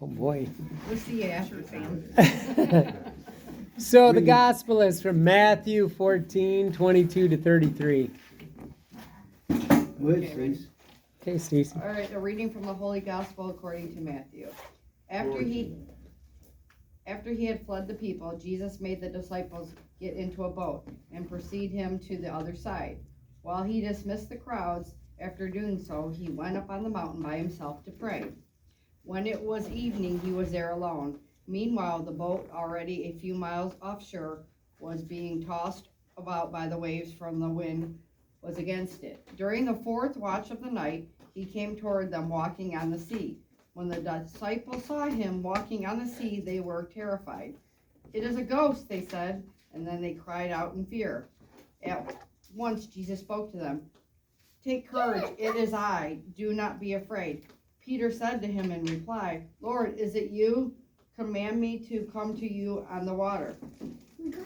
Oh boy. We'll see you after, Sam. So the gospel is from Matthew 14:22-33. Good, Stace. Okay, Stacy. All right, a reading from the Holy Gospel according to Matthew. After he had fled the people, Jesus made the disciples get into a boat and proceed him to the other side. While he dismissed the crowds, after doing so, he went up on the mountain by himself to pray. When it was evening, he was there alone. Meanwhile, the boat, already a few miles offshore, was being tossed about by the waves from the wind was against it. During the fourth watch of the night, he came toward them walking on the sea. When the disciples saw him walking on the sea, they were terrified. "It is a ghost," they said, and then they cried out in fear. At once Jesus spoke to them. "Take courage, it is I. Do not be afraid." Peter said to him in reply, "Lord, is it you? Command me to come to you on the water."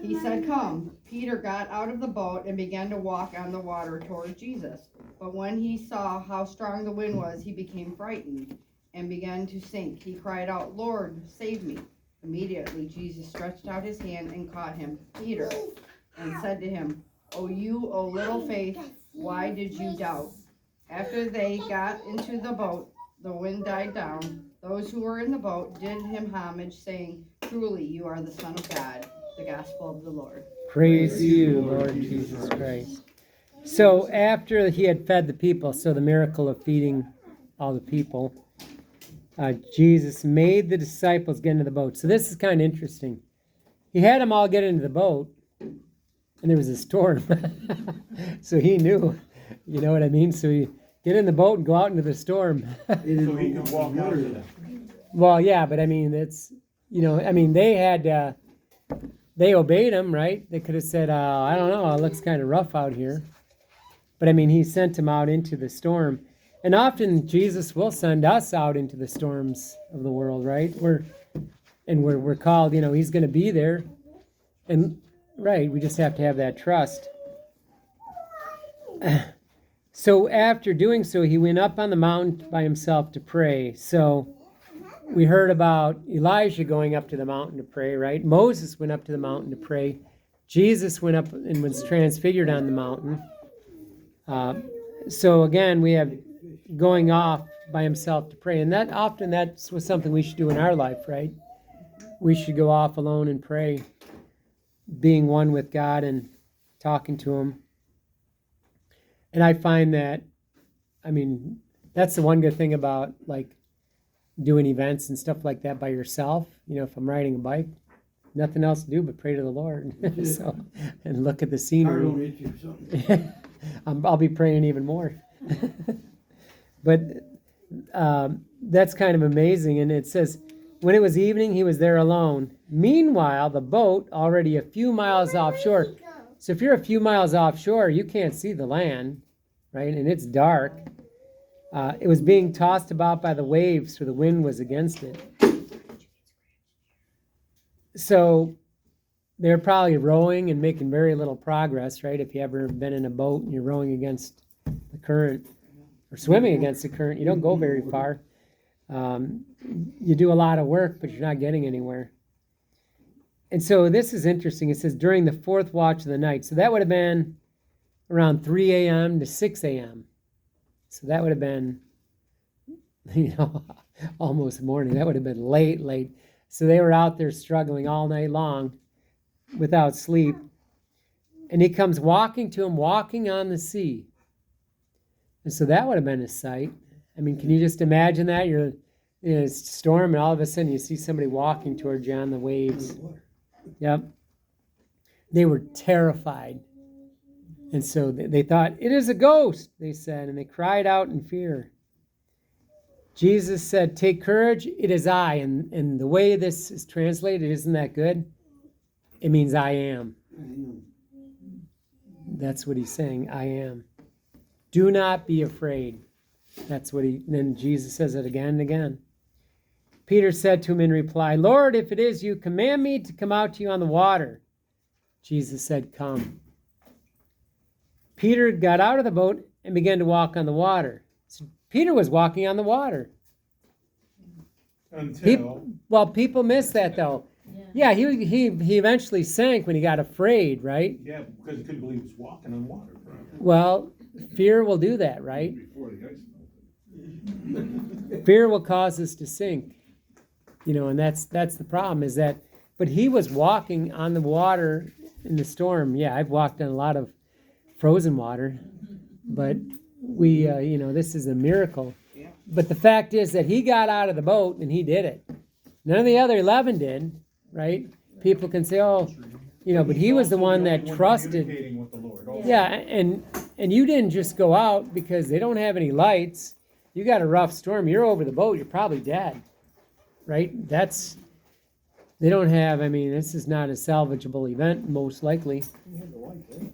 He said, "Come." Peter got out of the boat and began to walk on the water toward Jesus. But when he saw how strong the wind was, he became frightened and began to sink. He cried out, "Lord, save me." Immediately Jesus stretched out his hand and caught him, Peter, and said to him, "O you, O little faith, why did you doubt?" After they got into the boat, the wind died down. Those who were in the boat did him homage, saying, "Truly you are the Son of God." The Gospel of the Lord. Praise you, Lord Jesus Christ. So after he had fed the people, so the miracle of feeding all the people, Jesus made the disciples get into the boat. So this is kind of interesting. He had them all get into the boat, and there was a storm. So he knew, you know what I mean? So he get in the boat and go out into the storm. So he can walk out of it. Well, yeah, but I mean, it's, you know, I mean, they obeyed him, right? They could have said, I don't know, it looks kind of rough out here. But I mean, he sent them out into the storm. And often Jesus will send us out into the storms of the world, right? We're called, you know, he's going to be there. And, right, we just have to have that trust. So after doing so, he went up on the mountain by himself to pray. So we heard about Elijah going up to the mountain to pray, right? Moses went up to the mountain to pray. Jesus went up and was transfigured on the mountain. So again, we have going off by himself to pray. And that's something we should do in our life, right? We should go off alone and pray, being one with God and talking to him. And I find that, I mean, that's the one good thing about like doing events and stuff like that by yourself. You know, if I'm riding a bike, nothing else to do but pray to the Lord. So, and look at the Car don't scenery. hit you or something. I'll be praying even more. But that's kind of amazing. And it says, when it was evening, he was there alone. Meanwhile, the boat, already a few miles offshore. So if you're a few miles offshore, you can't see the land, right? And it's dark. It was being tossed about by the waves, for the wind was against it. So they're probably rowing and making very little progress, right? If you ever been in a boat and you're rowing against the current or swimming against the current, you don't go very far. You do a lot of work, but you're not getting anywhere. And so this is interesting. It says during the fourth watch of the night. So that would have been around 3 a.m. to 6 a.m. So that would have been, you know, almost morning. That would have been late. So they were out there struggling all night long without sleep. And he comes walking to him, walking on the sea. And so that would have been a sight. I mean, can you just imagine that? You're in a storm and all of a sudden you see somebody walking towards you on the waves. Yep. They were terrified. And so they thought, "It is a ghost," they said, and they cried out in fear. Jesus said, "Take courage, it is I." And the way this is translated, isn't that good? It means I am. That's what he's saying, I am. Do not be afraid. That's what then Jesus says it again and again. Peter said to him in reply, "Lord, if it is you, command me to come out to you on the water." Jesus said, "Come." Peter got out of the boat and began to walk on the water. So Peter was walking on the water. Until, Well, people miss that though. Yeah, he eventually sank when he got afraid, right? yeah, because he couldn't believe he was walking on water. Well, fear will do that, right? Before the ice melted. Fear will cause us to sink. You know, and that's the problem is that, but he was walking on the water in the storm. Yeah, I've walked on a lot of frozen water, but we, you know, this is a miracle. Yeah. But the fact is that he got out of the boat and he did it. None of the other 11 did, right? People can say, oh, you know, but he was the one that trusted. Communicating with the Lord also. Yeah, and you didn't just go out because they don't have any lights. You got a rough storm. You're over the boat. You're probably dead, right? They don't have. I mean, this is not a salvageable event, most likely. You had the light there.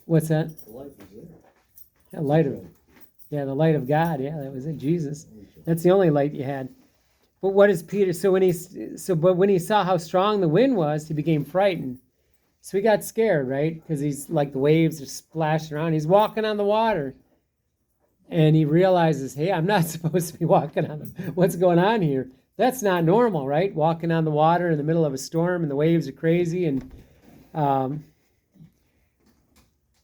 What's that? The light was there. The light of, yeah, the light of God. Yeah, that was it. Jesus. That's the only light you had. But what is Peter? But when he saw how strong the wind was, he became frightened. So he got scared, right? Because he's like the waves are splashing around. He's walking on the water. And he realizes, hey, I'm not supposed to be walking on them. What's going on here? That's not normal, right? Walking on the water in the middle of a storm and the waves are crazy. And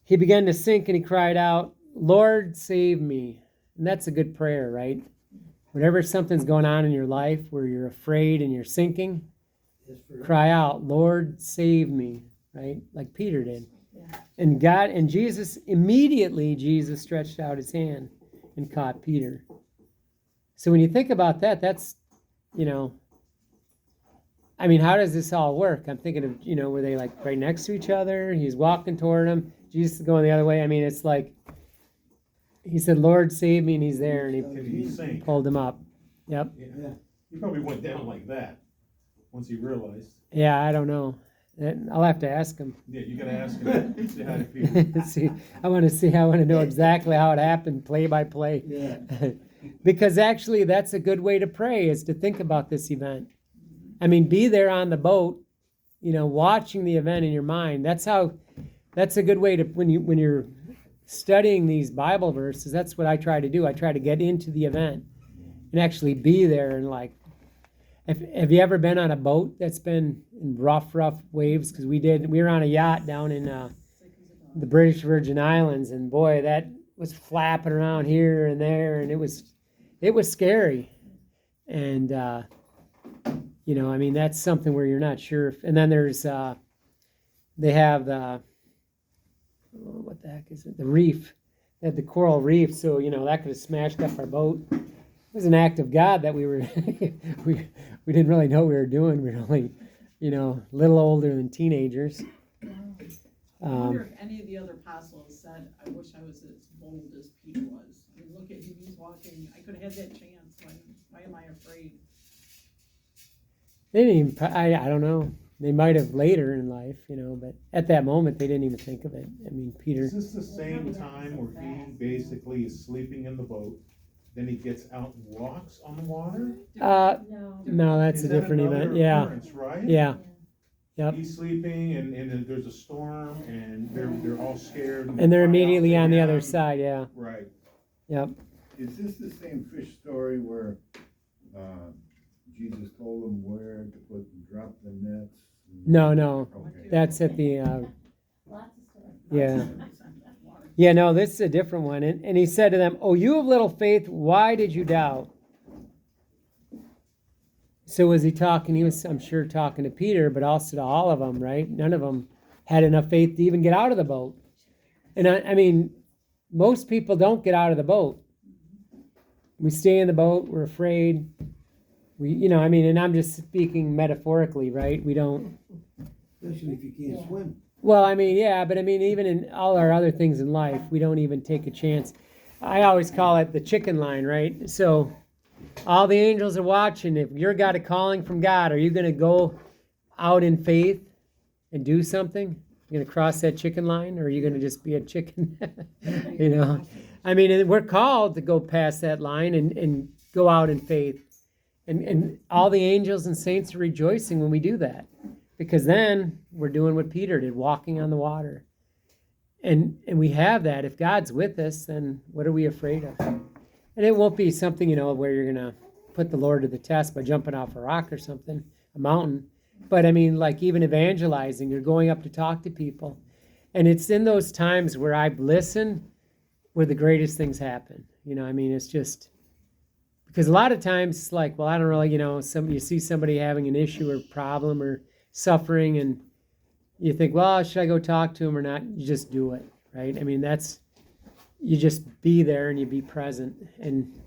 he began to sink and he cried out, Lord, save me. And that's a good prayer, right? Whenever something's going on in your life where you're afraid and you're sinking, cry out, Lord, save me, right? Like Peter did. And God and Jesus, immediately Jesus stretched out his hand and caught Peter. So when you think about that, that's, you know, I mean, how does this all work? I'm thinking of, you know, were they like right next to each other? He's walking toward him. Jesus is going the other way. I mean, it's like, he said, Lord, save me, and he's there, and Did he sink? pulled him up. Yep. Yeah. He probably went down like that once he realized. Yeah, I don't know. I'll have to ask him. Yeah, you gotta ask him. Say hi to Peter. See, I want to know exactly how it happened, play by play. Yeah. Because actually, that's a good way to pray, is to think about this event. I mean, be there on the boat, you know, watching the event in your mind. That's a good way to, when you're studying these Bible verses, that's what I try to do. I try to get into the event and actually be there. And like, have you ever been on a boat that's been in rough waves? Because we were on a yacht down in the British Virgin Islands, and boy, that was flapping around here and there, and it was scary. And you know, I mean, that's something where you're not sure. And then there's they have the, what the heck is it? The reef. They had the coral reef, so you know that could have smashed up our boat. It was an act of God that we were we didn't really know what we were doing. We were only, you know, a little older than teenagers. I wonder if any of the other apostles said, I wish I was as bold as Peter was. I mean, look at him, he's walking, I could have had that chance, why am I afraid? They didn't even, I don't know. They might have later in life, you know, but at that moment they didn't even think of it. I mean, Peter. Is this the same time where he basically is sleeping in the boat, then he gets out and walks on the water? No, that's Is a that different another event. Yeah, occurrence, right? yeah, yep. He's sleeping and then there's a storm and they're all scared. And they're cry out immediately to on the him. other side. Yeah, Right. yep. Is this the same fish story where Jesus told them where to drop the nets? No. Okay. That's at the. Yeah. Yeah, no, this is a different one. And he said to them, "Oh, you of little faith, why did you doubt?" So was he talking? He was, I'm sure, talking to Peter, but also to all of them, right? None of them had enough faith to even get out of the boat. And I mean, most people don't get out of the boat. We stay in the boat. We're afraid. You know, I mean, and I'm just speaking metaphorically, right? We don't. Especially if you can't swim. Well, I mean, yeah, but I mean, even in all our other things in life, we don't even take a chance. I always call it the chicken line, right? So all the angels are watching. If you're got a calling from God, are you going to go out in faith and do something? You're going to cross that chicken line, or are you going to just be a chicken? You know, I mean, we're called to go past that line and go out in faith. And all the angels and saints are rejoicing when we do that. Because then we're doing what Peter did, walking on the water. And we have that. If God's with us, then what are we afraid of? And it won't be something, you know, where you're going to put the Lord to the test by jumping off a rock or something, a mountain. But I mean, like even evangelizing, you're going up to talk to people. And it's in those times where I've listened where the greatest things happen. You know, I mean, it's just, because a lot of times it's like, well, I don't really, you know, you see somebody having an issue or problem or suffering, and you think, well, should I go talk to him or not? You just do it, right? I mean, you just be there and you be present and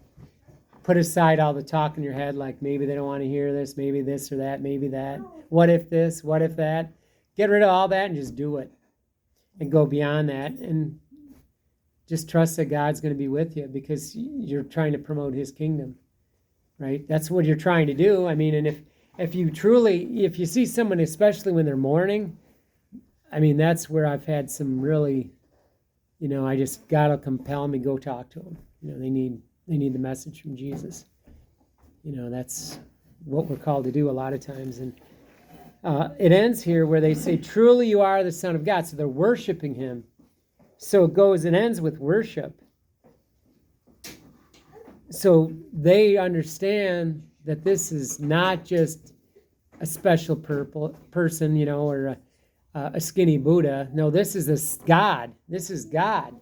put aside all the talk in your head, like maybe they don't want to hear this, maybe this or that, maybe that. What if this? What if that? Get rid of all that and just do it and go beyond that and just trust that God's going to be with you because you're trying to promote his kingdom, right? That's what you're trying to do. I mean, and if you see someone, especially when they're mourning, I mean, that's where I've had some really, you know, God will compel me, go talk to them. You know, they need the message from Jesus. You know, that's what we're called to do a lot of times. And it ends here where they say, truly you are the Son of God. So they're worshiping him. So it ends with worship. So they understand that this is not just a special person, you know, or a skinny Buddha. No, this is God. This is God.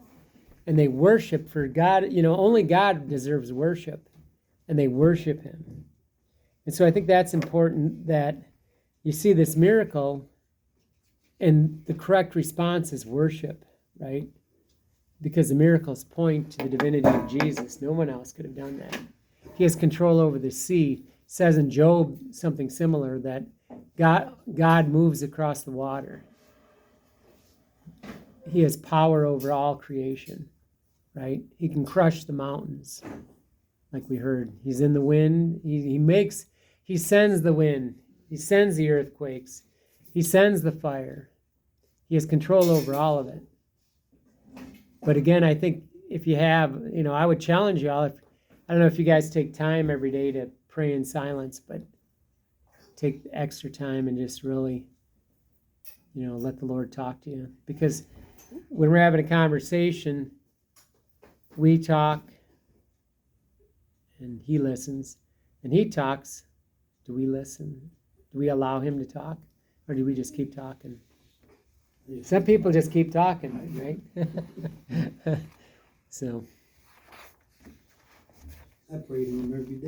And they worship for God. You know, only God deserves worship. And they worship him. And so I think that's important, that you see this miracle and the correct response is worship, right? Because the miracles point to the divinity of Jesus. No one else could have done that. He has control over the sea. It says in Job something similar, that God moves across the water. He has power over all creation, right? He can crush the mountains, like we heard. He's in the wind. He sends the wind. He sends the earthquakes. He sends the fire. He has control over all of it. But again, I think if you have, you know, I would challenge you all. I don't know if you guys take time every day to pray in silence, but take extra time and just really, you know, let the Lord talk to you. Because when we're having a conversation, we talk and he listens, and he talks. Do we listen? Do we allow him to talk? Or do we just keep talking? Some people just keep talking, right? So. I pray to him every day.